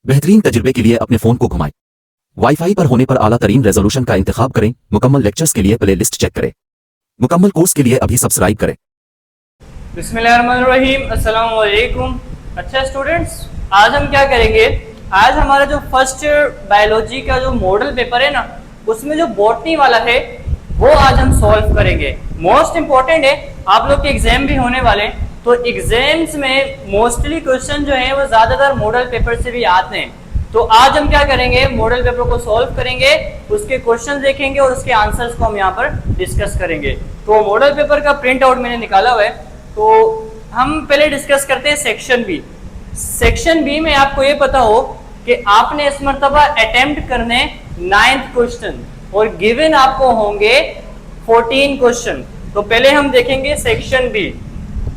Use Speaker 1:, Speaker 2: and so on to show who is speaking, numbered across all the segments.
Speaker 1: बेहतरीन तजुर्बे के लिए अपने फोन को घुमाएं। वाईफाई पर होने पर आला तरीन रेजोल्यूशन का इंतखाब करें। मुकम्मल लेक्चर्स के लिए प्ले लिस्ट चेक करें। मुकम्मल कोर्स के लिए अभी सब्सक्राइब करें।
Speaker 2: बिस्मिल्लाहिर्रहमानिर्रहीम, अस्सलाम वालेकुम। अच्छा स्टूडेंट्स, आज हम क्या करेंगे, आज हमारा जो फर्स्ट बायोलॉजी का जो मॉडल पेपर है ना, उसमें जो बॉटनी वाला है वो आज हम सॉल्व करेंगे। मोस्ट इंपॉर्टेंट है, आप लोग के एग्जाम भी होने वाले, तो एग्जाम्स में मोस्टली क्वेश्चन जो है वो ज्यादातर मॉडल पेपर से भी आते हैं। तो आज हम क्या करेंगे, मॉडल पेपर को सॉल्व करेंगे, उसके क्वेश्चन देखेंगे और उसके आंसर्स को हम यहाँ पर डिस्कस करेंगे। तो मॉडल पेपर का प्रिंट आउट मैंने निकाला हुआ है, तो हम पहले डिस्कस करते हैं सेक्शन बी। सेक्शन बी में आपको ये पता हो कि आपने इस मरतबा अटेम्प्ट करने 9th क्वेश्चन और गिवन आपको होंगे 14 क्वेश्चन। तो पहले हम देखेंगे सेक्शन बी।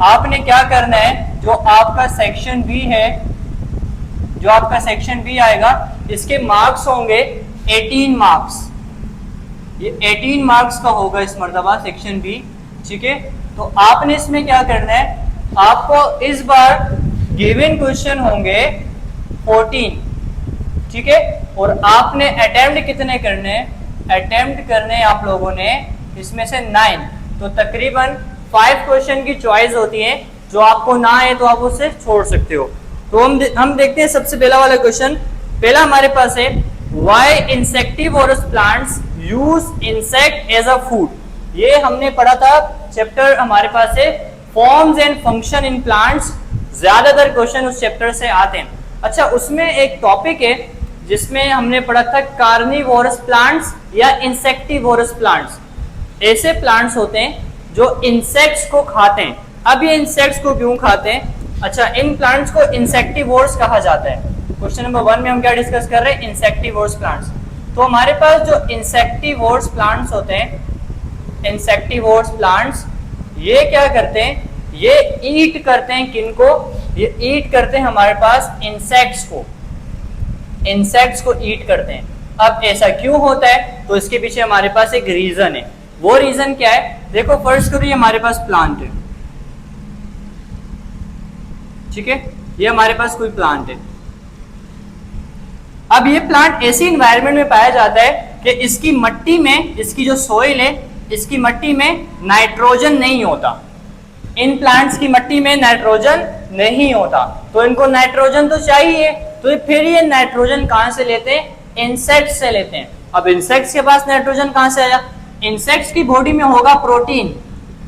Speaker 2: आपने क्या करना है, जो आपका सेक्शन बी है, जो आपका सेक्शन बी आएगा, इसके मार्क्स होंगे 18 मार्क्स। ये 18 मार्क्स का होगा इस मरतबा सेक्शन बी, ठीक है। तो आपने इसमें क्या करना है, आपको इस बार गिवन क्वेश्चन होंगे 14, ठीक है। और आपने अटेम्प्ट कितने करने हैं, अटेम्प्ट करने आप लोगों ने इसमें से 9, तो तकरीबन 5 क्वेश्चन की चॉइस होती है। जो आपको ना आए तो आप उसे छोड़ सकते हो। तो हम देखते हैं सबसे पहला वाला क्वेश्चन। पहला हमारे पास है, why insectivorous plants use insect as a food. ये हमने पढ़ा था, चैप्टर हमारे पास है forms and function in plants. ज्यादातर क्वेश्चन उस चैप्टर से आते हैं। अच्छा, उसमें एक टॉपिक है जिसमें हमने पढ़ा था कार्निवोरस प्लांट्स या इंसेक्टिवोरस प्लांट्स। ऐसे प्लांट्स होते हैं जो इंसेक्ट्स को खाते हैं। अब ये इंसेक्ट्स को क्यों खाते हैं? अच्छा, इन प्लांट्स को इंसेक्टिवोर्स कहा जाता है। क्वेश्चन नंबर 1 में हम क्या डिस्कस कर रहे हैं, इंसेक्टिवोर्स प्लांट्स। तो हमारे पास जो इंसेक्टिवोर्स प्लांट्स होते हैं, इंसेक्टिवोर्स प्लांट्स, ये क्या करते हैं, ये ईट करते हैं किनको, ये ईट करते हैं हमारे पास इंसेक्ट्स को, इंसेक्ट्स को ईट करते हैं। अब ऐसा क्यों होता है, तो इसके पीछे हमारे पास एक रीजन है। वो रीजन क्या है, देखो फर्स्ट करो, ये हमारे पास प्लांट है, ठीक है, ये हमारे पास कोई प्लांट है। अब ये प्लांट ऐसी एनवायरनमेंट में पाया जाता है कि इसकी मिट्टी में, इसकी जो सॉइल है, इसकी मिट्टी में नाइट्रोजन नहीं होता। इन प्लांट्स की मिट्टी में नाइट्रोजन नहीं होता, तो इनको नाइट्रोजन तो चाहिए। तो फिर ये नाइट्रोजन कहां से लेते हैं, इंसेक्ट्स से लेते हैं। अब इंसेक्ट्स के पास नाइट्रोजन कहां से आया, इंसेक्ट्स की बॉडी में होगा प्रोटीन,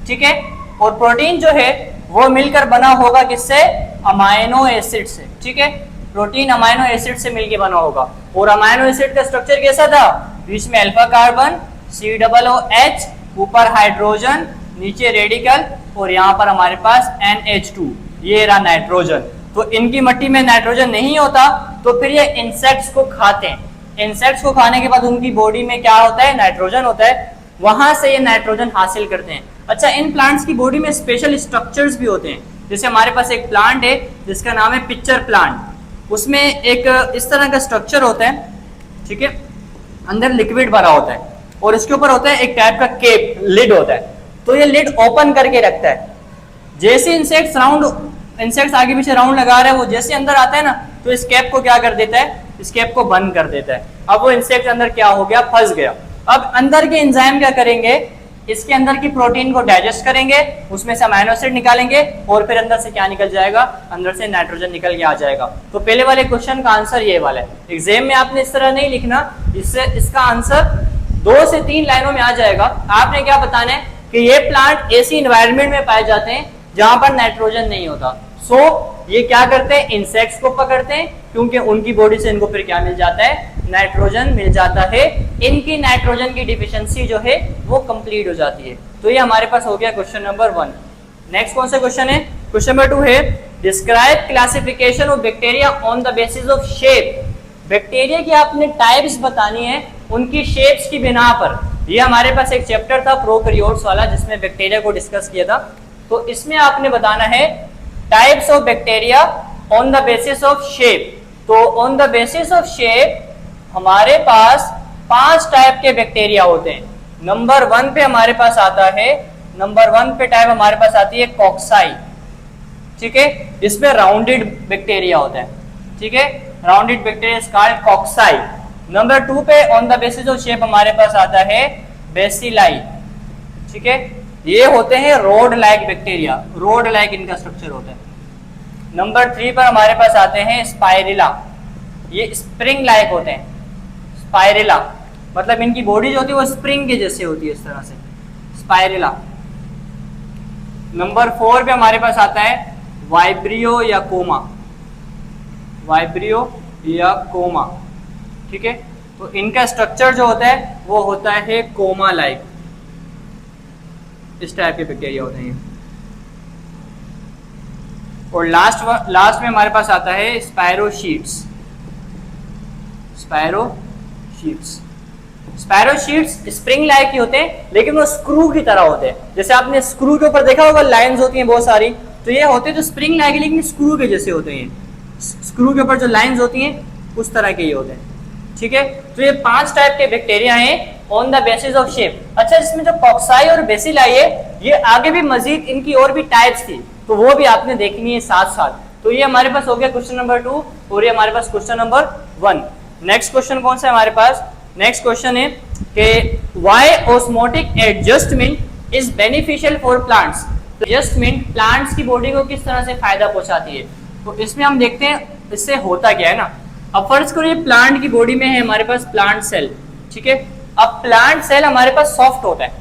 Speaker 2: ठीक है, और प्रोटीन जो है वो मिलकर बना होगा किससे, अमाइनो एसिड से, ठीक है। प्रोटीन अमाइनो एसिड से मिलकर बना होगा। और अमाइनो एसिड का स्ट्रक्चर कैसा था, बीच में अल्फा कार्बन, COOH, ऊपर हाइड्रोजन, नीचे रेडिकल, और यहाँ पर हमारे पास NH2, ये रहा नाइट्रोजन। तो इनकी मिट्टी में नाइट्रोजन नहीं होता, तो फिर ये इंसेक्ट्स को खाते हैं। इंसेक्ट्स को खाने के बाद उनकी बॉडी में क्या होता है, नाइट्रोजन होता है, वहां से ये नाइट्रोजन हासिल करते हैं। अच्छा, इन प्लांट्स की बॉडी में स्पेशल स्ट्रक्चर्स भी होते हैं। जैसे हमारे पास एक प्लांट है जिसका नाम है पिक्चर प्लांट, उसमें एक इस तरह का स्ट्रक्चर होता है, ठीक है, अंदर लिक्विड भरा होता है और इसके ऊपर होता है एक टाइप का केप, लिड होता है। तो ये लिड ओपन करके रखता है। जैसे इंसेक्ट्स आगे पीछे राउंड लगा रहे हैं, वो जैसे अंदर आता है ना, तो इस कैप को क्या कर देता है, इस कैप को बंद कर देता है। अब वो इंसेक्ट अंदर क्या हो गया, फंस गया। अब अंदर के एंजाइम क्या करेंगे, इसके अंदर की प्रोटीन को डाइजेस्ट करेंगे, उसमें से अमीनो एसिड निकालेंगे और फिर अंदर से क्या निकल जाएगा, अंदर से नाइट्रोजन निकल के आ जाएगा। तो पहले वाले क्वेश्चन का आंसर ये वाला है। एग्जाम में आपने इस तरह नहीं लिखना, इससे इसका आंसर 2 से 3 लाइनों में आ जाएगा। आपने क्या बताना है कि ये प्लांट ऐसी इन्वायरमेंट में पाए जाते हैं जहां पर नाइट्रोजन नहीं होता। सो ये क्या करते हैं, इंसेक्ट्स को पकड़ते हैं, क्योंकि उनकी बॉडी से इनको फिर क्या मिल जाता है, नाइट्रोजन मिल जाता है। इनकी नाइट्रोजन की डिफिशिएंसी जो है वो कंप्लीट हो जाती है। तो ये हमारे पास हो गया क्वेश्चन नंबर 1। नेक्स्ट कौन सा क्वेश्चन है, क्वेश्चन नंबर 2 है, describe classification of bacteria on the basis of shape. Bacteria की आपने टाइप्स बतानी है उनकी शेप्स की बिना पर। ये हमारे पास एक चैप्टर था प्रोकैरियोट्स वाला जिसमें बैक्टीरिया को डिस्कस किया था। तो इसमें आपने बताना है types of bacteria on the basis of shape. तो on the basis of shape हमारे पास 5 टाइप के बैक्टीरिया होते हैं। नंबर 1 पे हमारे पास आता है, नंबर 1 पे टाइप हमारे पास आती है कॉक्साई, ठीक है, इसमें राउंडेड बैक्टीरिया होता है, ठीक है। Rounded bacteria is called cocci. Number 2 पे on the basis of shape हमारे पास आता है बेसिलाई, ठीक है, ये होते हैं road like bacteria, road like इनका स्ट्रक्चर होता है। नंबर 3 पर हमारे पास आते हैं स्पाइरिला, ये स्प्रिंग लाइक होते हैं, स्पाइरिला मतलब इनकी बॉडी जो होती है वो स्प्रिंग के जैसे होती है, इस तरह से स्पाइरिला। नंबर 4 पे हमारे पास आता है वाइब्रियो या कोमा, वाइब्रियो या कोमा, ठीक है, तो इनका स्ट्रक्चर जो होता है वो होता है कोमा लाइक, इस टाइप के बैक्टीरिया होते हैं। और लास्ट में हमारे पास आता है स्पायरोशीट्स, स्पायरोशीट्स। स्पायरोशीट्स स्प्रिंग लाइक ही होते हैं लेकिन वो स्क्रू की तरह होते हैं, जैसे आपने स्क्रू के ऊपर देखा होगा लाइंस होती हैं बहुत सारी, तो ये होते हैं जो स्प्रिंग लाइक लेकिन स्क्रू के जैसे होते हैं, स्क्रू के ऊपर जो लाइंस होती हैं उस तरह के ये होते हैं, ठीक है। तो ये 5 टाइप के बैक्टीरिया हैं on the basis of shape. अच्छा, इसमें जो कॉक्साई और बेसिलाई है ये आगे भी मजीद इनकी और भी टाइप्स थी, तो वो भी आपने देखनी है साथ साथ। तो ये हमारे पास हो गया क्वेश्चन नंबर 2 और ये हमारे पास क्वेश्चन नंबर 1। नेक्स्ट क्वेश्चन कौन सा है हमारे पास? नेक्स्ट क्वेश्चन है कि why osmotic adjustment is beneficial for plants. Adjustment plants की बॉडी को किस तरह से फायदा पहुंचाती है, तो इसमें हम देखते हैं इससे होता क्या है ना। अब फर्ज करो ये प्लांट की बॉडी में है हमारे पास प्लांट सेल, ठीक है। अब प्लांट सेल हमारे पास सॉफ्ट होता है,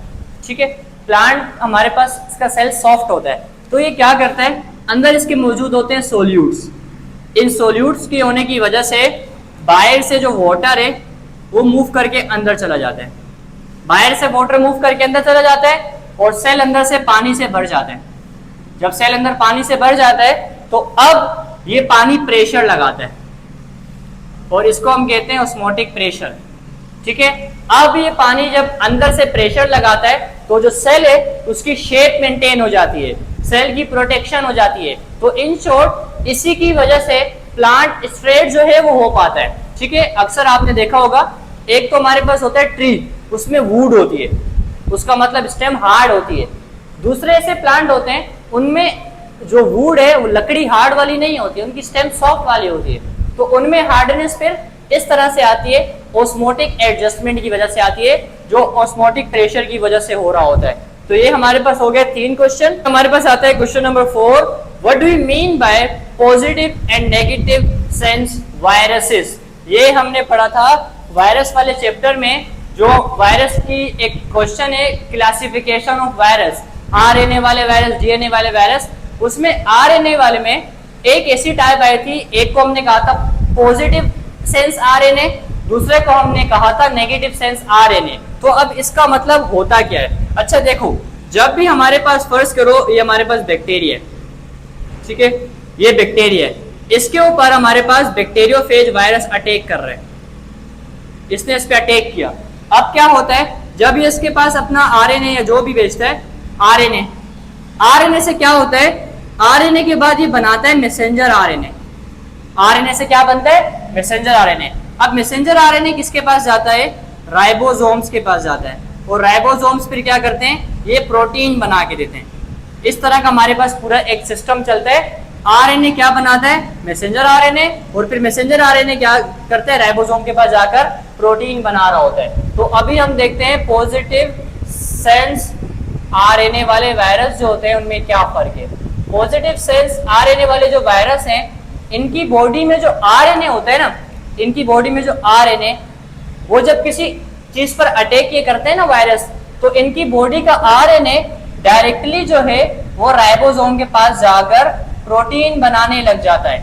Speaker 2: ठीक है, प्लांट हमारे पास इसका सेल सॉफ्ट होता है, तो ये क्या करता है, अंदर इसके मौजूद होते हैं सोल्यूट्स। इन सोल्यूट्स के होने की वजह से बाहर से जो वाटर है वो मूव करके अंदर चला जाता है, बाहर से वाटर मूव करके अंदर चला जाता है और सेल अंदर से पानी से भर जाता है। जब सेल अंदर पानी से भर जाता है तो अब ये पानी प्रेशर लगाता है और इसको हम कहते हैं ऑस्मोटिक प्रेशर, ठीक है। अब ये पानी जब अंदर से प्रेशर लगाता है तो जो सेल है उसकी शेप मेंटेन हो जाती है, सेल की प्रोटेक्शन हो जाती है। तो इन शॉर्ट इसी की वजह से प्लांट स्ट्रेट जो है वो हो पाता है, ठीक है। अक्सर आपने देखा होगा एक तो हमारे पास होता है ट्री, उसमें वुड होती है, उसका मतलब स्टेम हार्ड होती है। दूसरे ऐसे प्लांट होते हैं उनमें जो वुड है वो लकड़ी हार्ड वाली नहीं होती है, उनकी स्टेम सॉफ्ट वाली होती है, तो उनमें हार्डनेस फिर इस तरह से आती है, ऑस्मोटिक एडजस्टमेंट की वजह से आती है, जो ऑस्मोटिक प्रेशर की वजह से हो रहा होता है। तो ये हमारे पास हो गया 3 क्वेश्चन। हमारे पास आता है question number 4, what do you mean by positive and negative sense viruses. ये हमने पढ़ा था वायरस वाले चैप्टर में, जो वायरस की एक क्वेश्चन है क्लासिफिकेशन ऑफ वायरस, आरएनए वाले वायरस, डीएनए वाले वायरस। उसमें आरएनए वाले में एक ऐसी टाइप आई थी, एक को हमने कहा था पॉजिटिव सेंस आरएनए, दूसरे को हमने कहा था नेगेटिव सेंस आरएनए। तो अब इसका मतलब होता क्या है? अच्छा देखो, जब भी हमारे पास फर्ज करो ये हमारे पास बैक्टीरिया है, ठीक है, ये बैक्टीरिया है, इसके ऊपर हमारे पास बैक्टीरियोफेज वायरस अटैक कर रहे हैं, इसने इस पे अटैक किया। अब क्या होता है, जब ये इसके पास अपना आरएनए या जो भी भेजता है आरएनए से क्या होता है, आरएनए के बाद ये बनाता है मैसेंजर आरएनए। आरएनए से क्या बनता है? Messenger RNA. अब मैसेंजर आरएनए किसके पास जाता है? राइबोसोम्स के पास जाता है, और राइबोसोम्स फिर क्या करते हैं, ये प्रोटीन बना के देते हैं। इस तरह का हमारे पास पूरा एक सिस्टम चलता है। आरएनए क्या बनाता है? मैसेंजर आरएनए, और फिर मैसेंजर आरएनए क्या करता है? राइबोसोम के पास जाकर प्रोटीन बना रहा होता है। तो अभी हम देखते हैं पॉजिटिव सेंस आरएनए वाले वायरस जो होते हैं उनमें क्या फर्क है। पॉजिटिव सेंस आरएनए वाले जो वायरस हैं, इनकी बॉडी में जो आरएनए होता है ना, इनकी बॉडी में जो आरएनए, वो जब किसी चीज पर अटैक ये करते हैं ना वायरस, तो इनकी बॉडी का आरएनए डायरेक्टली जो है वो राइबोसोम के पास जाकर प्रोटीन बनाने लग जाता है।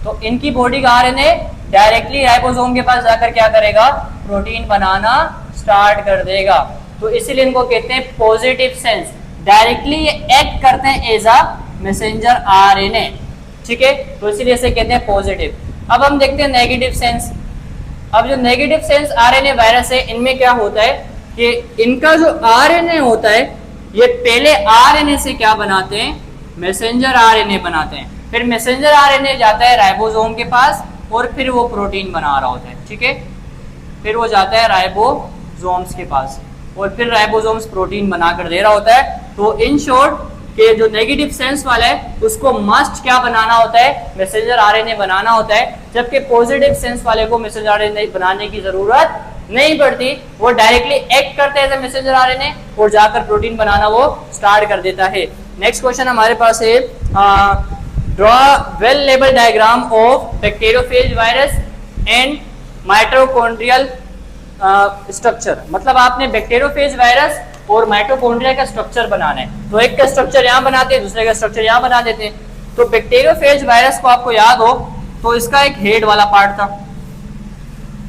Speaker 2: तो इनकी बॉडी का आरएनए डायरेक्टली राइबोसोम के पास जाकर क्या करेगा? प्रोटीन बनाना स्टार्ट कर देगा। तो इसीलिए इनको कहते हैं पॉजिटिव सेंस, डायरेक्टली ये एक्ट करते हैं एज अ मैसेंजर आरएनए, ठीक है, तो इसीलिए इसे कहते हैं पॉजिटिव। अब हम देखते हैं नेगेटिव सेंस। अब जो नेगेटिव सेंस आरएनए वायरस है, इनमें क्या होता है कि इनका जो आरएनए होता है, ये पहले आरएनए से क्या बनाते हैं? मैसेंजर आरएनए बनाते हैं। फिर मैसेंजर आरएनए जाता है राइबोसोम के पास और फिर वो प्रोटीन बना रहा होता है, ठीक है, फिर वो जाता है राइबोसोम्स के पास और फिर राइबोसोम्स प्रोटीन बनाकर दे रहा होता है। तो इन शॉर्ट कि जो नेगेटिव सेंस वाला है उसको मस्ट क्या बनाना होता है, मैसेंजर आरएनए बनाना होता है, जबकि पॉजिटिव सेंस वाले को मैसेंजर आरएनए बनाने की जरूरत नहीं पड़ती, वो डायरेक्टली एक्ट करते हैं मैसेंजर आरएनए और जाकर प्रोटीन बनाना वो स्टार्ट कर देता है। नेक्स्ट क्वेश्चन हमारे पास है, draw well label diagram of bacteriophage virus and mitochondrial structure. मतलब आपने बैक्टीरियोफेज वायरस और माइटोकॉन्ड्रिया का स्ट्रक्चर बनाना है, तो एक का स्ट्रक्चर यहाँ बनाते हैं, दूसरे का स्ट्रक्चर यहाँ बना देते हैं। तो बैक्टीरियोफेज वायरस को आपको याद हो तो इसका एक हेड वाला पार्ट था,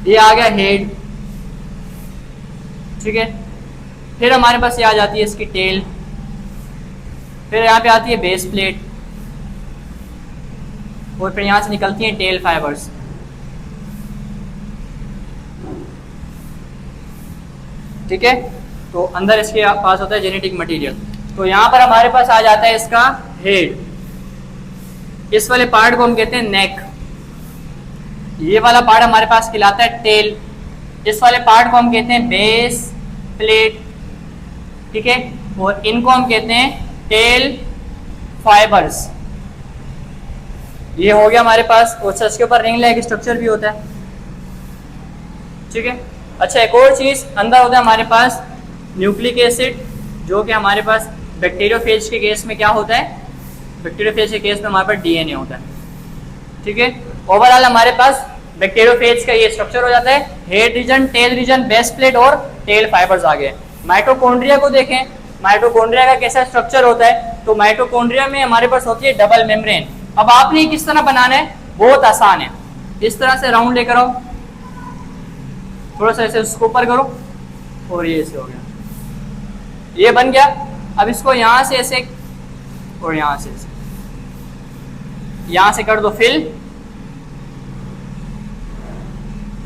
Speaker 2: ये आ गया हेड, ठीक है। फिर हमारे पास ये आ जाती है इसकी टेल, फिर यहाँ पे आती है बेस प्लेट, और फिर यहाँ से निकलती हैं टेल फाइबर्स। ठीक है, तो अंदर इसके पास होता है जेनेटिक मटेरियल। तो यहाँ पर हमारे पास आ जाता है इसका हेड, इस वाले पार्ट को हम कहते हैं नेक, ये वाला पार्ट हमारे पास कहलाता है टेल, इस वाले पार्ट को हम कहते हैं बेस प्लेट, ठीक है, और इनको हम कहते हैं टेल फाइबर्स। ये हो गया हमारे पास, और इसके ऊपर रिंग लाइक स्ट्रक्चर भी होता है, ठीक है। अच्छा, एक और चीज अंदर होता है हमारे पास न्यूक्लिक एसिड, जो कि हमारे पास बैक्टीरियोफेज के केस में क्या होता है, बैक्टीरियोफेज के केस में हमारे पास डीएनए होता है, ठीक है। ओवरऑल हमारे पास बैक्टीरियोफेज का ये स्ट्रक्चर हो जाता है, head region, tail region, base plate और टेल फाइबर्स आ गए। माइटोकॉन्ड्रिया को देखें, माइटोकॉन्ड्रिया का कैसा स्ट्रक्चर होता है, तो माइटोकॉन्ड्रिया में हमारे पास होती है डबल मेम्ब्रेन। अब आपने किस तरह बनाना है, बहुत आसान है, इस तरह से राउंड लेकर आओ, थोड़ा सा ऐसे उसको ऊपर करो, और ये ऐसे हो गया, ये बन गया। अब इसको यहां से ऐसे और यहां से ऐसे, यहां से कर दो फिल,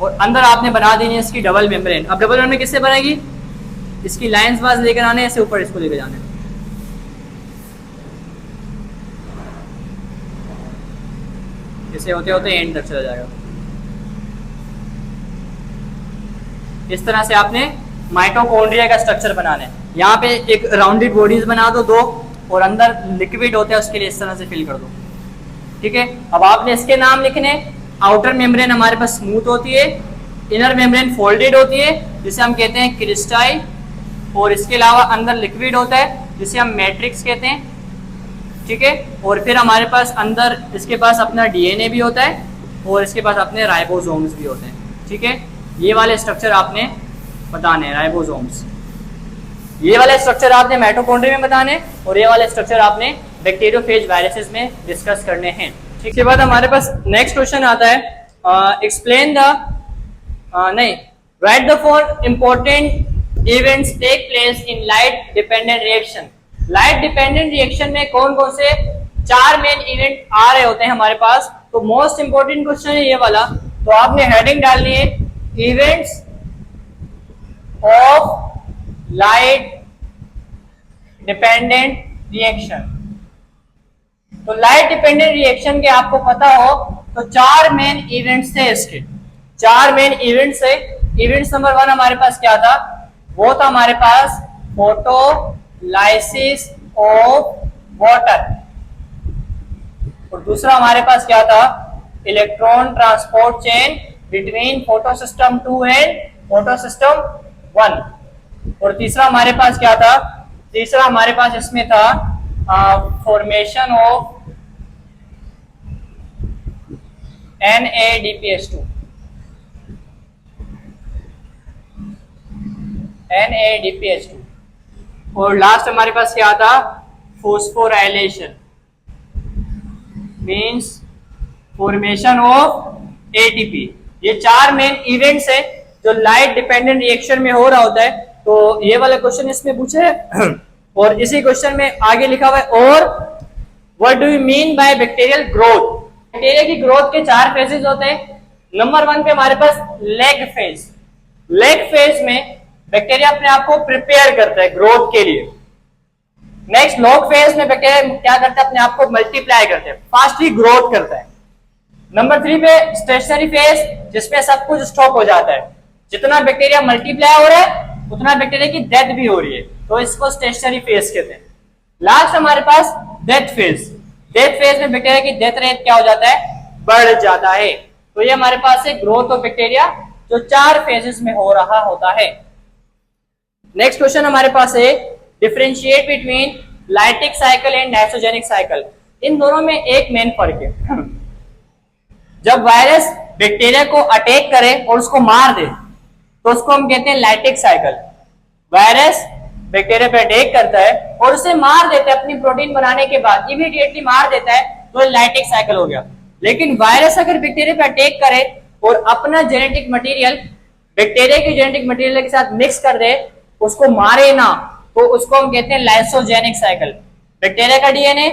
Speaker 2: और अंदर आपने बना देनी है इसकी डबल मेम्ब्रेन। अब डबल मेम्ब्रेन किससे बनेगी, इसकी लाइंस बाज लेकर आने, ऐसे ऊपर इसको लेकर जाने, इसे होते होते एंड तक चला जाएगा। इस तरह से आपने माइटोकॉन्ड्रिया का स्ट्रक्चर बनाना है। यहाँ पे एक राउंडेड बॉडीज बना दो दो, और अंदर लिक्विड होता है, उसके लिए इस तरह से फिल कर दो, ठीक है। अब आपने इसके नाम लिखने, आउटर मेम्ब्रेन हमारे पास स्मूथ होती है, इनर मेम्ब्रेन फोल्डेड होती है जिसे हम कहते हैं क्रिस्टाई, और इसके अलावा अंदर लिक्विड होता है जिसे हम मैट्रिक्स कहते हैं, ठीक है। और फिर हमारे पास अंदर इसके पास अपना डीएनए भी होता है, और इसके पास अपने राइबोसोम्स भी होते हैं, ठीक है। ये वाले स्ट्रक्चर आपने बताने हैं, राइबोसोम्स, ये वाले स्ट्रक्चर आपने माइटोकॉन्ड्रिया में बताने, और ये वाले स्ट्रक्चर आपने बैक्टीरियोफेज वायरसेस में डिस्कस करने हैं। ठीक, इसके बाद हमारे पास नेक्स्ट क्वेश्चन आता है, एक्सप्लेन द नहीं, write the for important events take place in light dependent reaction. Light dependent reaction में कौन कौन से 4 मेन इवेंट आ रहे होते हैं हमारे पास, तो मोस्ट इंपॉर्टेंट क्वेश्चन है ये वाला। तो आपने हेडिंग डालनी है, events of light dependent reaction. तो लाइट डिपेंडेंट रिएक्शन के आपको पता हो तो 4 मेन इवेंट्स थे इसके, 4 मेन इवेंट्स है। इवेंट्स नंबर 1 हमारे पास क्या था, वो था हमारे पास फोटोलाइसिस ऑफ वाटर, और दूसरा हमारे पास क्या था, electron transport chain between photosystem 2 and photosystem 1, और तीसरा हमारे पास क्या था, तीसरा हमारे पास इसमें था फॉर्मेशन ऑफ NADPH2, NADPH2, और लास्ट हमारे पास क्या था, phosphorylation means formation of ATP। ये 4 मेन इवेंट्स है जो लाइट डिपेंडेंट रिएक्शन में हो रहा होता है। तो ये वाला क्वेश्चन इसमें पूछे है, और इसी क्वेश्चन में आगे लिखा हुआ है, और what do you mean by bacterial growth. Bacteria की ग्रोथ के 4 फेजेस होते हैं। नंबर 1 पे हमारे पास लेग फेज, लेग फेज में बैक्टीरिया अपने आप को प्रिपेयर करता है ग्रोथ के लिए। नेक्स्ट लॉग फेज में बैक्टीरिया क्या करता है, अपने आप को मल्टीप्लाई करते हैं, फास्टली ग्रोथ करता है। नंबर 3 पे स्टेशनरी फेज, जिसमें सब कुछ स्टॉप हो जाता है, जितना बैक्टीरिया मल्टीप्लाई हो रहा है उतना बैक्टीरिया की डेथ भी हो रही है, तो इसको स्टेशनरी फेज कहते हैं। लास्ट हमारे पास डेथ फेज। डेथ फेज में बैक्टीरिया की डेथ रेट क्या हो जाता है, बढ़ जाता है। तो ये हमारे पास है ग्रोथ ऑफ बैक्टीरिया जो 4 फेजेस में हो रहा होता है। नेक्स्ट क्वेश्चन हमारे पास है differentiate between lytic cycle and nitrogenic cycle. इन दोनों में एक मेन फर्क है। जब वायरस बैक्टीरिया को अटैक करे और उसको मार दे तो उसको हम कहते हैं लाइटिक साइकिल। वायरस बैक्टीरिया पे अटैक करता है और उसे मार देता है, अपनी प्रोटीन बनाने के बाद इमीडिएटली मार देता है, तो लाइटिक साइकिल हो गया। लेकिन वायरस अगर बैक्टीरिया पे अटैक करे और अपना जेनेटिक मटेरियल बैक्टीरिया के जेनेटिक मटेरियल के साथ मिक्स कर दे, उसको मारे ना, तो उसको हम कहते हैं लाइसोजेनिक साइकिल। बैक्टीरिया का डीएनए,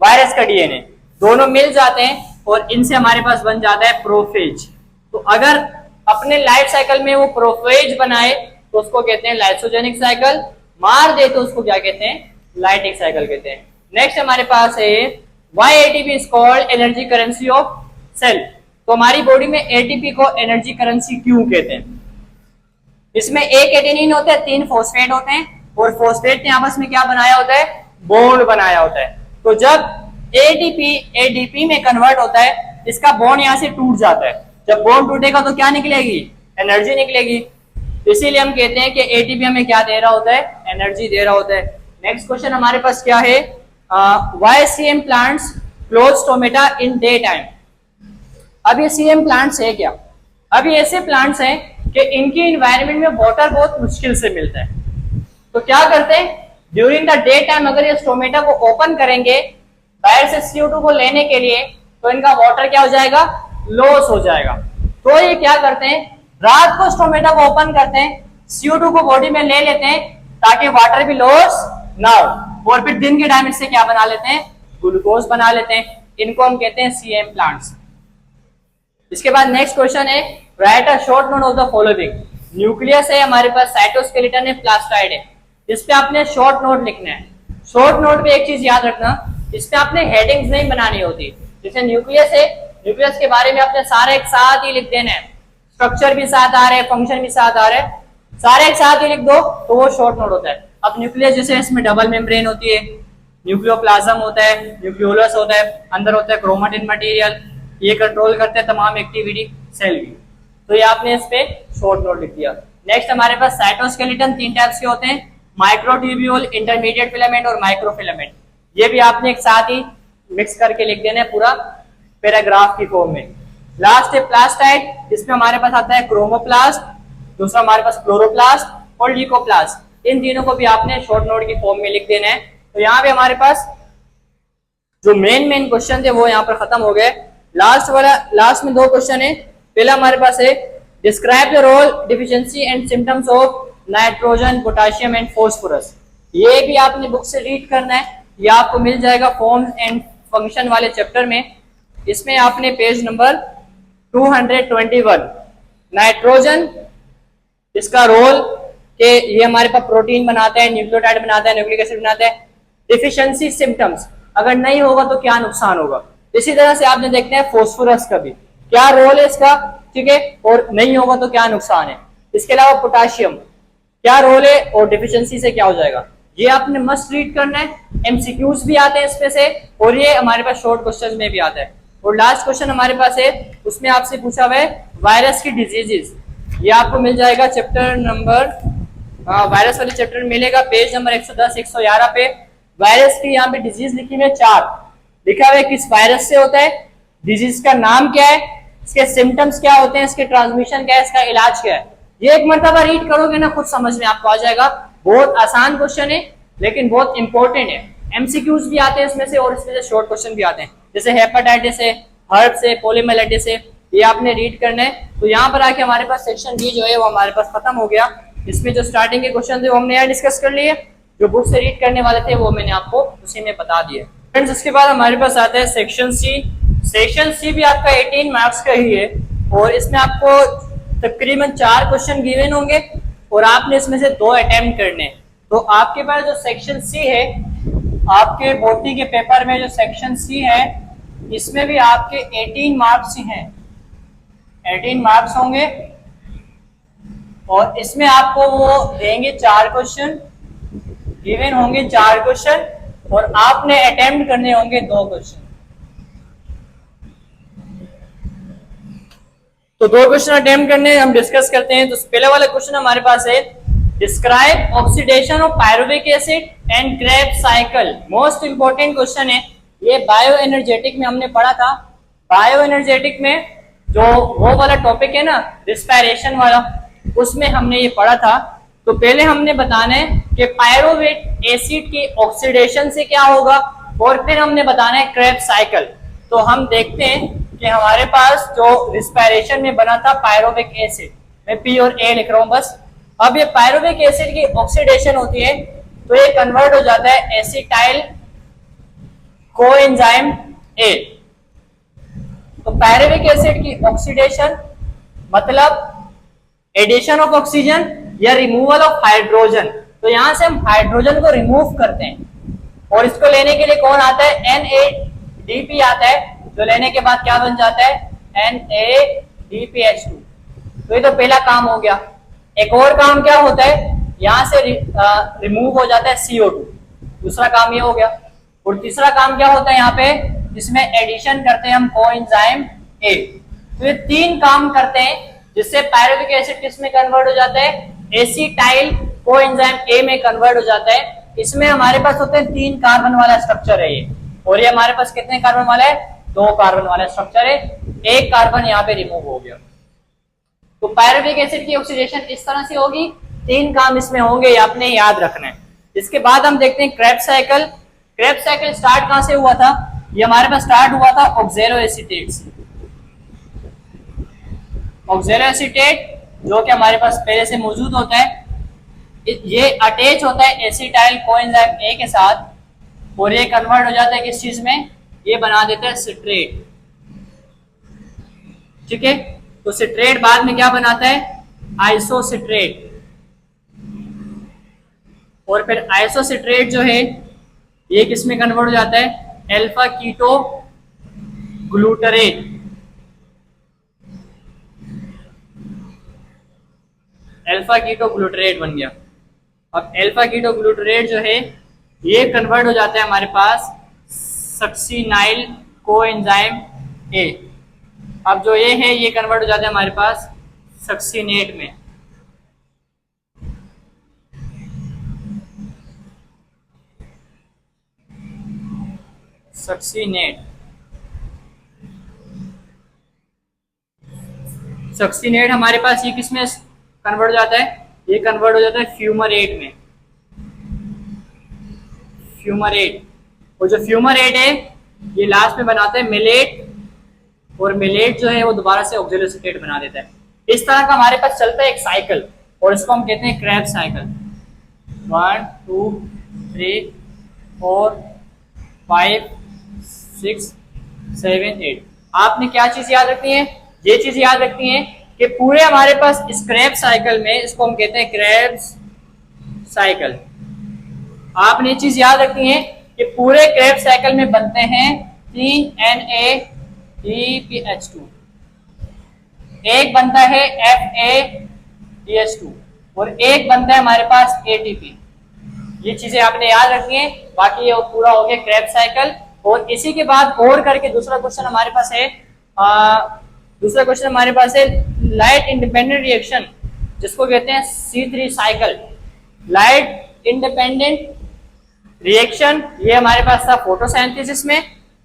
Speaker 2: वायरस का डीएनए दोनों मिल जाते हैं और इनसे हमारे पास बन जाता है प्रोफेज। तो अगर अपने लाइफ साइकिल में वो प्रोफेज बनाए तो उसको कहते हैं लाइसोजेनिक साइकिल, मार दे तो उसको क्या कहते हैं, लाइटिक साइकिल कहते हैं। नेक्स्ट हमारे पास है why ATP is called energy currency of cell. तो हमारी बॉडी में एटीपी को एनर्जी करेंसी क्यों कहते हैं? इसमें एक एडेनिन होता है, 3 फॉस्फेट होते हैं और फॉस्फेट ने आपस में क्या बनाया होता है, बॉन्ड बनाया होता है। तो जब एटीपी एडीपी में कन्वर्ट होता है, इसका बॉन्ड यहां से टूट जाता है। जब बॉन्ड टूटेगा तो क्या निकलेगी, एनर्जी निकलेगी। इसीलिए हम कहते हैं कि एटीपी हमें क्या दे रहा होता है, एनर्जी दे रहा होता है। नेक्स्ट क्वेश्चन हमारे पास क्या है, why CM plants close stomata in day time. अब ये सीएम प्लांट्स है क्या? अब ये ऐसे प्लांट्स हैं कि इनकी इन्वायरमेंट में वाटर बहुत मुश्किल से मिलता है, तो क्या करते हैं, ड्यूरिंग द डे टाइम अगर ये स्टोमेटा को ओपन करेंगे बाहर से CO2 को लेने के लिए, तो इनका वाटर क्या हो जाएगा, लॉस हो जाएगा। तो ये क्या करते हैं, रात को स्टोमेटा को ओपन करते हैं, CO2 को बॉडी में ले लेते हैं ताकि वाटर भी लॉस ना हो, और फिर दिन के टाइम इससे क्या बना लेते हैं, ग्लूकोज बना लेते हैं। इनको हम कहते हैं सीएम प्लांट्स। इसके बाद नेक्स्ट क्वेश्चन है right a short note of the following. Nucleus है हमारे पास, साइटोस्केलेटन है, प्लास्टाइड है। इस पे आपने शॉर्ट नोट लिखना है। शॉर्ट नोट पे एक चीज याद रखना, इस पे आपने हेडिंग्स नहीं बनानी होती। जैसे न्यूक्लियस है, न्यूक्लियस के बारे में आपने सारे एक साथ ही लिख देना है, स्ट्रक्चर भी साथ आ रहे हैं, फंक्शन भी साथ आ रहे हैं, सारे एक साथ ही लिख दो तो वो शॉर्ट नोट होता है। अब न्यूक्लियस जैसे इसमें डबल मेम्ब्रेन होती है, न्यूक्लियोप्लाज्म होता है, न्यूक्लियोलस होता है, अंदर होता है क्रोमेटिन मटेरियल, ये कंट्रोल करते हैं तमाम एक्टिविटी सेल की। तो ये आपने इस पे शॉर्ट नोट लिख दिया। नेक्स्ट हमारे पास साइटोस्केलेटन 3 टाइप्स के होते हैं, माइक्रोट्यूब्यूल, इंटरमीडिएट फिलामेंट और माइक्रोफिलामेंट। ये भी आपने एक साथ ही मिक्स करके लिख देना है पूरा पैराग्राफ की फॉर्म में। लास्ट है प्लास्टाइड, इसमें हमारे पास आता है क्रोमोप्लास्ट, दूसरा हमारे पास क्लोरोप्लास्ट और ल्यूकोप्लास्ट। इन तीनों को भी आपने शॉर्ट नोट की फॉर्म में लिख देना है। तो यहाँ पे हमारे पास जो मेन क्वेश्चन थे वो यहाँ पर खत्म हो गए। लास्ट में 2 क्वेश्चन है। पहला हमारे पास है describe the role, deficiency and symptoms of nitrogen, potassium and phosphorus. ये भी आपने बुक से रीड करना है, ये आपको मिल जाएगा फॉर्म एंड फंक्शन वाले चैप्टर में। इसमें आपने पेज नंबर 221 नाइट्रोजन, इसका रोल कि ये हमारे पास प्रोटीन बनाता है, न्यूक्लियोटाइड बनाता है, न्यूक्लिक एसिड बनाता है। डिफिशिएंसी सिम्टम्स, अगर नहीं होगा तो क्या नुकसान होगा। इसी तरह से आपने देखना है फास्फोरस का भी क्या रोल है इसका, ठीक है, और नहीं होगा तो क्या नुकसान है। इसके अलावा पोटेशियम क्या रोल है और डिफिशिएंसी से क्या हो जाएगा, ये आपने मस्ट रीड करना है। एमसीक्यूज भी आते हैं इसमें से और ये हमारे पास शॉर्ट क्वेश्चन में भी आता है। और लास्ट क्वेश्चन हमारे पास है, उसमें आपसे पूछा हुआ है वायरस की डिजीजेस। ये आपको मिल जाएगा चैप्टर नंबर, वायरस वाले चैप्टर में मिलेगा पेज नंबर 110 111 पे। वायरस की यहाँ पे डिजीज लिखी हुई है 4, लिखा हुआ है किस वायरस से होता है, डिजीज का नाम क्या है, इसके सिम्टम्स क्या होते हैं, इसके ट्रांसमिशन क्या है, इसका इलाज क्या है। ये एक मरतबा रीड करोगे ना खुद समझ में आपको आ जाएगा। बहुत आसान क्वेश्चन है लेकिन बहुत इंपॉर्टेंट है। एमसीक्यूज भी आते हैं इसमें से और इसमें से शॉर्ट क्वेश्चन भी आते हैं, जैसे हेपेटाइटिस है, हर्प्स है, पोलियोमाइलिटिस है, ये आपने रीड करना है। तो यहाँ पर आके हमारे पास सेक्शन बी जो है वो हमारे पास खत्म हो गया। इसमें जो स्टार्टिंग के क्वेश्चन थे वो हमने यहाँ डिस्कस कर लिए, जो बुक से रीड करने वाले थे वो मैंने आपको उसी में बता दिए। फ्रेंड्स, इसके बाद हमारे पास आता है सेक्शन सी। सेक्शन सी भी आपका 18 मार्क्स का ही है और इसमें आपको तकरीबन 4 क्वेश्चन गिवन होंगे और आपने इसमें से 2 अटेम्प्ट करने। तो आपके पास जो सेक्शन सी है, आपके भौतिक के पेपर में जो सेक्शन सी है इसमें भी आपके 18 मार्क्स ही हैं, 18 मार्क्स होंगे और इसमें आपको वो देंगे 4 क्वेश्चन, गिवन होंगे 4 क्वेश्चन और आपने अटेम्प्ट करने होंगे 2 क्वेश्चन। तो 2 क्वेश्चन अटेम्प्ट करने हम डिस्कस करते हैं। तो पहले वाला क्वेश्चन हमारे पास है, describe oxidation of pyruvic acid and Krebs cycle. Most important question है ये, बायो एनर्जेटिक में हमने पढ़ा था। बायो एनर्जेटिक में जो वो वाला टॉपिक है ना रिस्पायरेशन वाला, उसमें हमने ये पढ़ा था। तो पहले हमने बताना है कि पायरुविक एसिड की ऑक्सीडेशन से क्या होगा, और फिर हमने बताना है क्रेब्स साइकिल। तो हम देखते हैं कि हमारे पास जो रिस्पायरेशन में बना था पायरुविक एसिड, मैं पी और ए लिख रहा हूं बस। अब ये पायरुविक एसिड की ऑक्सीडेशन होती है तो ये कन्वर्ट हो जाता है एसिटाइल कोएंजाइम ए। तो पायरुविक एसिड की ऑक्सीडेशन मतलब एडिशन ऑफ ऑक्सीजन या रिमूवल ऑफ हाइड्रोजन। तो यहां से हम हाइड्रोजन को रिमूव करते हैं और इसको लेने के लिए कौन आता है, NADP आता है, जो लेने के बाद क्या बन जाता है, NADPH2। तो ये तो पहला काम हो गया। एक और काम क्या होता है, यहां से रिमूव हो जाता है CO2, दूसरा काम ये हो गया। और तीसरा काम क्या होता है यहाँ पे, जिसमें एडिशन करते हैं हम कोएंजाइम ए। तो ये 3 काम करते हैं जिससे पायरुविक एसिड किस में कन्वर्ट हो जाता है, एसिटाइल कोएंजाइम ए में कन्वर्ट हो जाता है। इसमें हमारे पास होते हैं 3 कार्बन वाला स्ट्रक्चर है ये, और ये हमारे पास कितने कार्बन वाला है, 2 कार्बन वाला स्ट्रक्चर है। 1 कार्बन यहाँ पे रिमूव हो गया। तो पायरुविक एसिड की ऑक्सीडेशन इस तरह से होगी, 3 काम इसमें होंगे, ये आपने याद रखना है। इसके बाद हम देखते हैं Krebs cycle. Krebs cycle start कहां से हुआ था, ये हमारे पास स्टार्ट हुआ था ऑक्सैलो एसीटेट से। ऑक्सैलो एसीटेट जो कि हमारे पास पहले से मौजूद होता है, ये अटैच होता है एसिटाइल कोएंजाइम ए के साथ, और ये कन्वर्ट हो जाता है किस चीज में, ये बना देता है सिट्रेट। ठीक है, तो सिट्रेट बाद में क्या बनाता है, आइसोसिट्रेट। और फिर आइसोसिट्रेट जो है ये किस में कन्वर्ट हो जाता है, alpha keto glutarate. Alpha keto glutarate बन गया। अब अल्फा कीटो ग्लूटरेट जो है ये कन्वर्ट हो जाता है हमारे पास सक्सिनाइल कोएंजाइम ए। अब जो ये है ये कन्वर्ट हो जाता है हमारे पास सक्सिनेट में। सक्सिनेट, सक्सिनेट हमारे पास ये किस में कन्वर्ट हो जाता है, ये कन्वर्ट हो जाता है फ्यूमरेट में। फ्यूमरेट, और जो फ्यूमरेट है ये लास्ट में बनाते हैं मिलेट, और मिलेट जो है वो दोबारा से ऑक्सैलो एसीटेट बना देता है। इस तरह का हमारे पास चलता है एक साइकिल, और इसको हम कहते हैं क्रेब्स साइकिल। 1 2 3 4 5 6 7 8। आपने क्या चीज याद रखनी है, ये चीज याद रखनी है कि पूरे हमारे पास इस क्रेब्स साइकिल में, इसको हम कहते हैं क्रेब्स साइकिल। आपने ये चीज याद रखनी है कि पूरे क्रेब्स साइकिल में बनते हैं 3 NADPH2, एक बनता है FADH2, और एक बनता है हमारे पास ATP। ये चीजें आपने याद रखनी है। बाकी ये पूरा हो गया क्रेब्स साइकिल। और इसी के बाद और करके दूसरा क्वेश्चन हमारे पास है, दूसरा क्वेश्चन हमारे पास है लाइट इंडिपेंडेंट रिएक्शन, जिसको कहते हैं C3 cycle. Light independent reaction ये हमारे पास था फोटोसिंथेसिस में।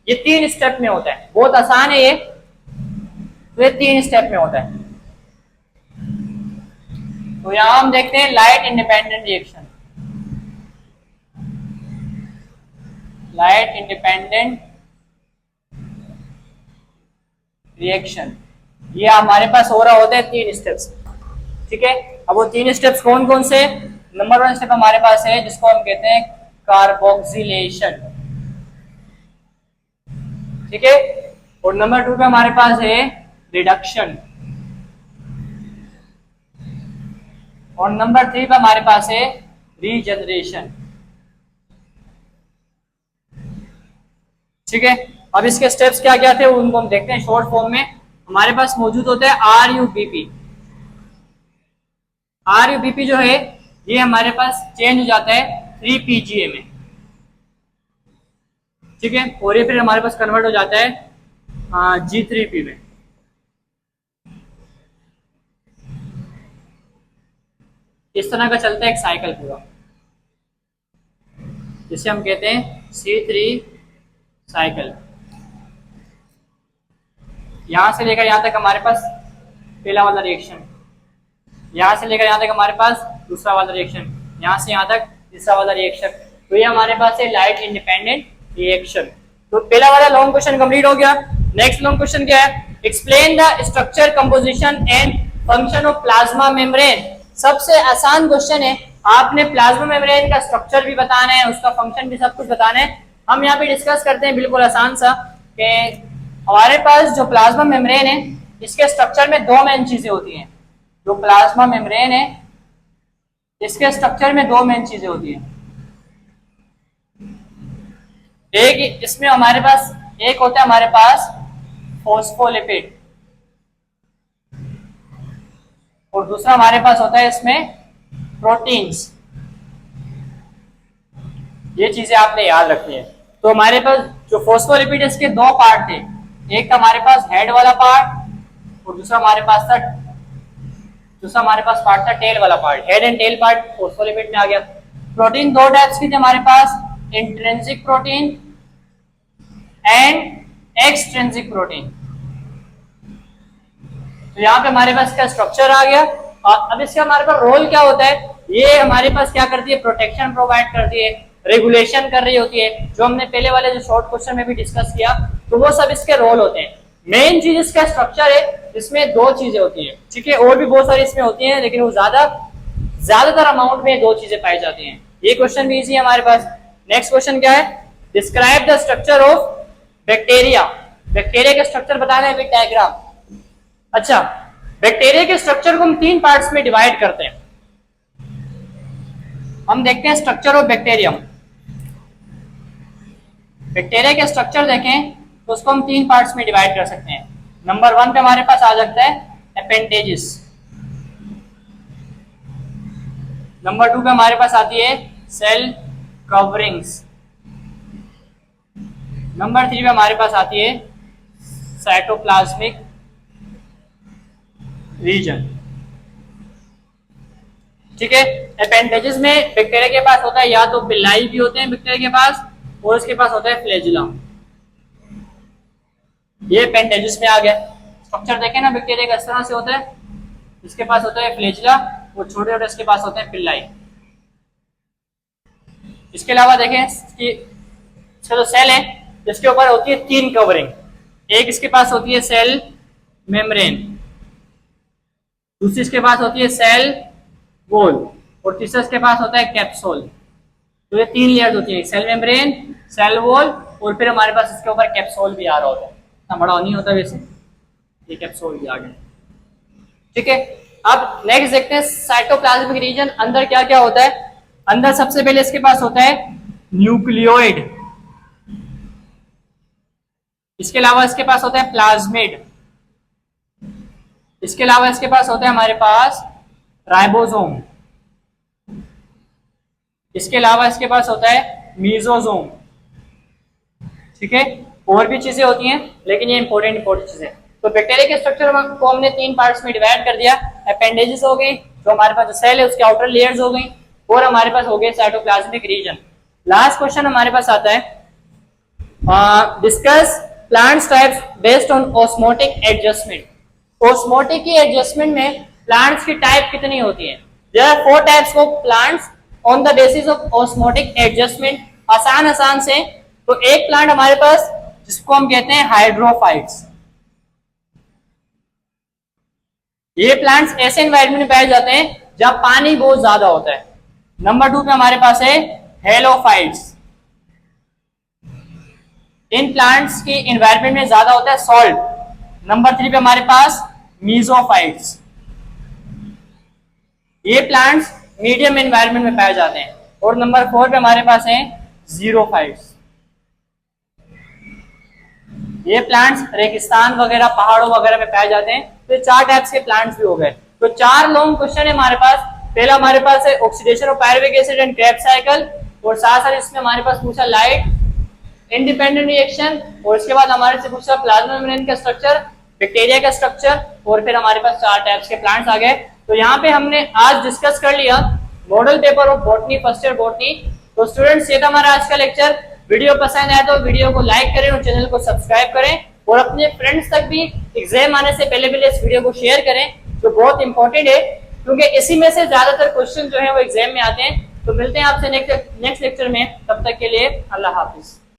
Speaker 2: ये 3 स्टेप में होता है, बहुत आसान है ये, तो ये 3 स्टेप में होता है। तो यहां हम देखते हैं light independent reaction. Light independent reaction ये हमारे पास हो रहा होता है 3 स्टेप्स। ठीक है, अब वो 3 स्टेप्स कौन कौन से, नंबर 1 स्टेप हमारे पास है जिसको हम कहते हैं कार्बोक्सिलेशन। ठीक है, और नंबर 2 पे हमारे पास है रिडक्शन, और नंबर 3 पे हमारे पास है रीजनरेशन। ठीक है, अब इसके स्टेप्स क्या क्या थे उनको हम देखते हैं शॉर्ट फॉर्म में। हमारे पास मौजूद होता है RUBP। RUBP जो है ये हमारे पास चेंज हो जाता है 3PGA में। ठीक है, और ये फिर हमारे पास कन्वर्ट हो जाता है G3P में। इस तरह का चलता है एक साइकिल पूरा, जिसे हम कहते हैं C3 साइकिल। यहां से लेकर यहां तक हमारे पास पहला वाला रिएक्शन, यहां से लेकर यहां तक हमारे पास दूसरा वाला रिएक्शन, यहां से यहां तक तीसरा वाला रिएक्शन। तो ये हमारे पास है लाइट इंडिपेंडेंट रिएक्शन। तो पहला वाला लॉन्ग क्वेश्चन कंप्लीट हो गया। नेक्स्ट लॉन्ग क्वेश्चन क्या है? Explain the structure, composition and function of plasma membrane. सबसे आसान क्वेश्चन है, आपने प्लाज्मा मेम्ब्रेन का स्ट्रक्चर भी बताना है, उसका फंक्शन भी सब कुछ बताना है। हम यहाँ पे डिस्कस करते हैं बिल्कुल आसान सा कि हमारे पास जो प्लाज्मा मेम्ब्रेन है, इसके स्ट्रक्चर में दो मेन चीजें होती हैं। जो प्लाज्मा मेम्ब्रेन है, इसके स्ट्रक्चर में दो मेन चीजें होती हैं। एक इसमें हमारे पास एक होता है हमारे पास फॉस्फोलिपिड, और दूसरा हमारे पास होता है इसमें प्रोटीन्स। ये चीजें आपने याद रखनी है। तो हमारे पास जो फॉस्फोलिपिड, इसके दो पार्ट थे, एक था हमारे पास हेड वाला पार्ट और दूसरा हमारे पास पार्ट था टेल वाला part. Head and tail part phospholipid में आ गया। प्रोटीन दो टाइप्स की थे हमारे पास, intrinsic protein and extrinsic protein. तो यहाँ पे हमारे पास क्या स्ट्रक्चर आ गया। और अब इसका हमारे पास रोल क्या होता है? ये हमारे पास क्या करती है? प्रोटेक्शन प्रोवाइड करती है, रेगुलेशन कर रही होती है, जो हमने पहले वाले जो शॉर्ट क्वेश्चन में भी डिस्कस किया। तो वो सब इसके रोल होते हैं। मेन चीज इसका स्ट्रक्चर है, इसमें दो चीजें होती है, ठीक है, और भी बहुत सारी इसमें होती है, लेकिन वो ज्यादातर अमाउंट में दो चीजें पाई जाती हैं। ये क्वेश्चन भी इजी है हमारे पास। नेक्स्ट क्वेश्चन क्या है? Describe the structure of bacteria. Bacteria के स्ट्रक्चर बताना है विद डायग्राम। अच्छा, बैक्टीरिया के स्ट्रक्चर को हम तीन पार्ट्स में डिवाइड करते हैं। हम देखते हैं स्ट्रक्चर ऑफ बैक्टीरियम। बैक्टीरिया के स्ट्रक्चर देखें तो उसको हम तीन पार्ट्स में डिवाइड कर सकते हैं। नंबर 1 पे हमारे पास आ जाता है अपेंडेजेस। नंबर 2 पे हमारे पास आती है सेल कवरिंग्स। नंबर 3 पे हमारे पास आती है साइटोप्लाज्मिक रीजन। ठीक है, अपेंडेजेस में बैक्टीरिया के पास होता है या तो पिलाई भी होते हैं बैक्टीरिया के पास, और इसके पास होता है फ्लैजिला। ये अपेंडेजेस में आ गया। स्ट्रक्चर देखें ना बैक्टीरिया का, इस तरह से होता है। इसके पास होता है फ्लैजिला, वो छोटे छोटे इसके पास होते हैं पिलाई। इसके अलावा देखें कि इसका जो सेल है, इसके ऊपर होती है 3 कवरिंग। एक इसके पास होती है सेल मेम्ब्रेन, दूसरी इसके पास होती है सेल वॉल, और तीसरा इसके पास होता है कैप्सूल। तो ये 3 लेयर्स होती है, सेल मेम्ब्रेन, सेल वॉल, और फिर हमारे पास इसके ऊपर कैप्सूल भी आ रहा होता है। इतना बड़ा नहीं होता वैसे, ये कैप्सूल भी आ गया। ठीक है, अब नेक्स्ट देखते हैं साइटोप्लाज्मिक रीजन। अंदर क्या क्या होता है? अंदर सबसे पहले इसके पास होता है न्यूक्लियोइड। इसके अलावा इसके पास होता है प्लाज्मिड। इसके अलावा इसके पास होता है हमारे पास राइबोसोम। इसके अलावा इसके पास होता है मीजोसोम। ठीक है, और भी चीजें होती हैं, लेकिन ये इंपॉर्टेंट चीजें। तो बैक्टीरिया के स्ट्रक्चर को हमने 3 पार्ट्स में डिवाइड कर दिया। अपेंडेजेस हो गई, जो हमारे पास जो सेल है उसके आउटर लेयर्स हो गई, और हमारे पास हो गए साइटोप्लाज्मिक रीजन। लास्ट क्वेश्चन हमारे पास आता है, discuss plants types based on osmotic adjustment. Osmotic की एडजस्टमेंट में प्लांट्स की टाइप कितनी होती है? There are 4 types of plants on the basis of osmotic adjustment. आसान से, तो एक प्लांट हमारे पास जिसको हम कहते हैं हाइड्रोफाइट्स। ये प्लांट्स ऐसे एनवायरनमेंट में पाए जाते हैं जहां पानी बहुत ज्यादा होता है। नंबर 2 पे हमारे पास है हेलोफाइट्स। इन प्लांट्स के एनवायरनमेंट में ज्यादा होता है सॉल्ट। नंबर 3 पे हमारे पास मीजोफाइट्स। ये प्लांट्स मीडियम एनवायरनमेंट में पाए जाते हैं। और नंबर 4 पे हमारे पास है जीरोफाइट्स। ये प्लांट्स रेगिस्तान वगैरह, पहाड़ों वगैरह में पाए जाते हैं। तो 4 टाइप्स के प्लांट्स भी हो गए। तो 4 लॉन्ग क्वेश्चन है हमारे पास। पहला हमारे पास है oxidation of pyruvic acid and Krebs cycle, और साथ साथ इसमें हमारे पास पूछा लाइट इंडिपेंडेंट रिएक्शन, और इसके बाद हमारे से पूछा प्लाज्मा मेम्ब्रेन का स्ट्रक्चर, बैक्टीरिया का स्ट्रक्चर, और फिर हमारे पास 4 टाइप्स के प्लांट्स आ गए। तो यहाँ पे हमने आज डिस्कस कर लिया model paper of botany, first year botany. तो स्टूडेंट्स, ये था हमारा आज का लेक्चर। वीडियो पसंद आया तो वीडियो को लाइक करें और चैनल को सब्सक्राइब करें, और अपने फ्रेंड्स तक भी एग्जाम आने से पहले पहले इस वीडियो को शेयर करें, जो बहुत इंपॉर्टेंट है, क्योंकि इसी में से ज्यादातर क्वेश्चन जो है वो एग्जाम में आते हैं। तो मिलते हैं आपसे नेक्स्ट लेक्चर में, तब तक के लिए अल्लाह हाफिज।